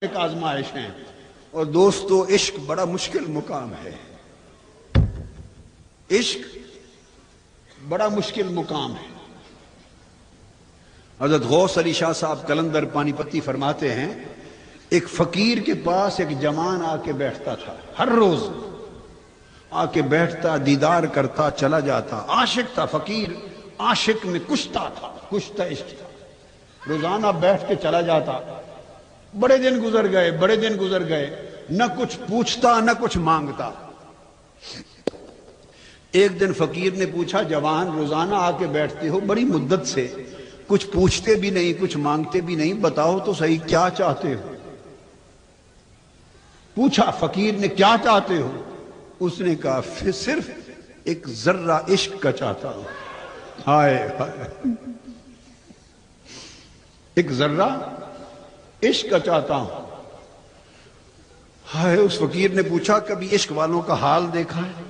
ایک آزمائش ہیں۔ اور دوستو عشق بڑا مشکل مقام ہے، عشق بڑا مشکل مقام ہے۔ حضرت غوث علی شاہ صاحب قلندر پانی پتی فرماتے ہیں ایک فقیر کے پاس ایک جوان آ کے بیٹھتا تھا، ہر روز آ کے بیٹھتا، دیدار کرتا، چلا جاتا، عاشق تھا فقیر، عاشق میں کشتا تھا، کشتا عشق تھا، روزانہ بیٹھ کے چلا جاتا۔ بڑے دن گزر گئے، بڑے دن گزر گئے، نہ کچھ پوچھتا نہ کچھ مانگتا۔ ایک دن فقیر نے پوچھا جوان روزانہ آ کے بیٹھتے ہو بڑی مدت سے، کچھ پوچھتے بھی نہیں کچھ مانگتے بھی نہیں، بتاؤ تو صحیح کیا چاہتے ہو؟ پوچھا فقیر نے کیا چاہتے ہو؟ اس نے کہا صرف ایک ذرہ عشق کا چاہتا ہوں۔ ہائے ہائے، ایک ذرہ عشق کا چاہتا ہوں۔ ہائے، اس فقیر نے پوچھا کبھی عشق والوں کا حال دیکھا ہے؟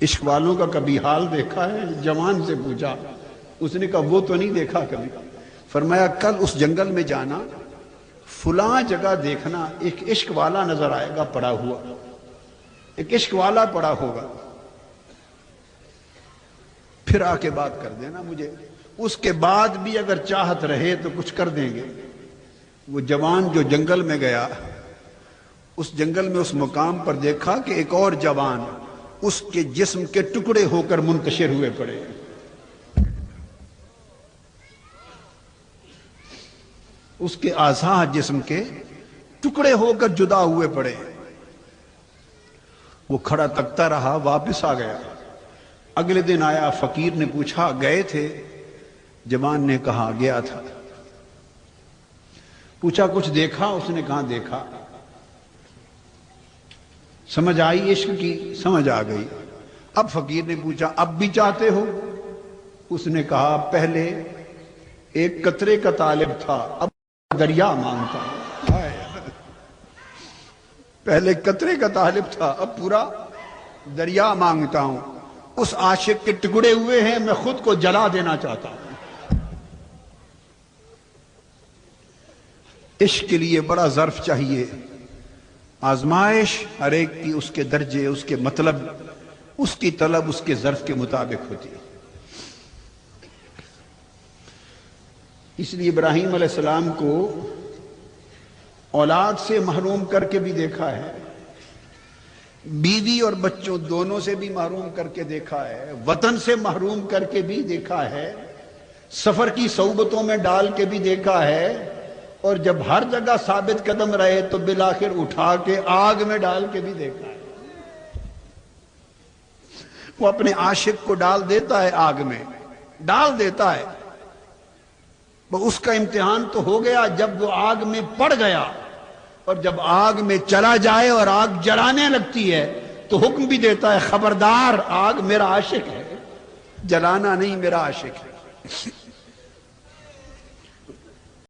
عشق والوں کا کبھی حال دیکھا ہے؟ جوان سے پوچھا، اس نے کہا وہ تو نہیں دیکھا کبھی۔ فرمایا کل اس جنگل میں جانا، فلاں جگہ دیکھنا، ایک عشق والا نظر آئے گا پڑا ہوا، ایک عشق والا پڑا ہوگا، پھر آ کے بات کر دینا مجھے، اس کے بعد بھی اگر چاہت رہے تو کچھ کر دیں گے۔ وہ جوان جو جنگل میں گیا، اس جنگل میں اس مقام پر دیکھا کہ ایک اور جوان اس کے جسم کے ٹکڑے ہو کر منتشر ہوئے پڑے، اس کے اعضاء جسم کے ٹکڑے ہو کر جدا ہوئے پڑے۔ وہ کھڑا تکتا رہا، واپس آ گیا۔ اگلے دن آیا، فقیر نے پوچھا گئے تھے؟ جوان نے کہا گیا تھا۔ پوچھا کچھ دیکھا؟ اس نے کہا دیکھا۔ سمجھ آئی عشق کی؟ سمجھ آ گئی۔ اب فقیر نے پوچھا اب بھی چاہتے ہو؟ اس نے کہا پہلے ایک قطرے کا طالب تھا، اب دریا مانگتا ہوں۔ پہلے قطرے کا طالب تھا، اب پورا دریا مانگتا ہوں۔ اس عاشق کے ٹکڑے ہوئے ہیں، میں خود کو جلا دینا چاہتا ہوں۔ عشق کے لیے بڑا ظرف چاہیے، آزمائش ہر ایک کی اس کے درجے، اس کے مطلب، اس کی طلب اس کے ظرف کے مطابق ہوتی ہے۔ اس لیے ابراہیم علیہ السلام کو اولاد سے محروم کر کے بھی دیکھا ہے، بیوی اور بچوں دونوں سے بھی محروم کر کے دیکھا ہے، وطن سے محروم کر کے بھی دیکھا ہے، سفر کی صحبتوں میں ڈال کے بھی دیکھا ہے، اور جب ہر جگہ ثابت قدم رہے تو بالآخر اٹھا کے آگ میں ڈال کے بھی دیکھا ہے۔ وہ اپنے عاشق کو ڈال دیتا ہے آگ میں، ڈال دیتا ہے۔ اس کا امتحان تو ہو گیا جب وہ آگ میں پڑ گیا، اور جب آگ میں چلا جائے اور آگ جلانے لگتی ہے تو حکم بھی دیتا ہے خبردار، آگ میرا عاشق ہے، جلانا نہیں، میرا عاشق ہے۔